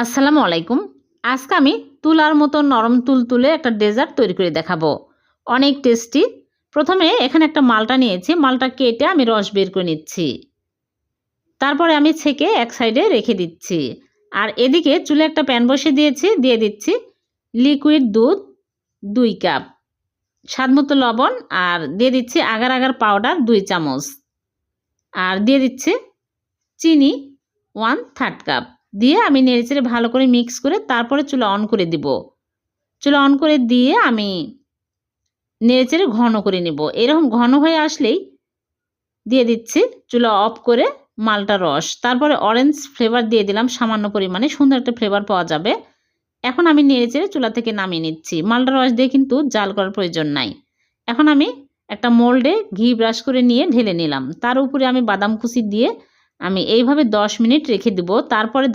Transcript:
আসসালামু আলাইকুম। আজকে আমি তুলার মতো নরম তুলতুলে একটা ডেজার্ট তৈরি করে দেখাবো। অনেক টেস্টি। প্রথমে এখানে একটা মালটা নিয়েছি। মালটা কেটে আমি রস বের করে নিচ্ছি। তারপরে আমি ছেঁকে এক সাইডে রেখে দিচ্ছি। আর এদিকে চুলে একটা প্যান বসিয়ে দিয়েছি। দিয়ে দিচ্ছি লিকুইড দুধ ২ কাপ, স্বাদমতো লবণ আর দিয়ে দিচ্ছি আগার আগার পাউডার ২ চামচ। আর দিয়ে দিচ্ছি চিনি 1/3 কাপ। দিয়ে আমি নেড়েচেড়ে ভালো করে মিক্স করে তারপরে চুলা অন করে দিব। চুলা অন করে দিয়ে আমি নেড়েচেড়ে ঘন করে নেব। এরকম ঘন হয়ে আসলেই দিয়ে দিচ্ছি চুলা অফ করে মালটা রস। তারপরে অরেঞ্জ ফ্লেভার দিয়ে দিলাম সামান্য পরিমাণে, সুন্দর একটা ফ্লেভার পাওয়া যাবে। এখন আমি নেড়েচেড়ে চুলা থেকে নামিয়ে নিচ্ছি। মালটা রস দিয়ে কিন্তু জাল করার প্রয়োজন নাই। এখন আমি একটা মোল্ডে ঘি ব্রাশ করে নিয়ে ঢেলে নিলাম। তার উপরে আমি বাদাম কুচি দিয়ে আমি এইভাবে 10 মিনিট রেখে দিব। তারপরে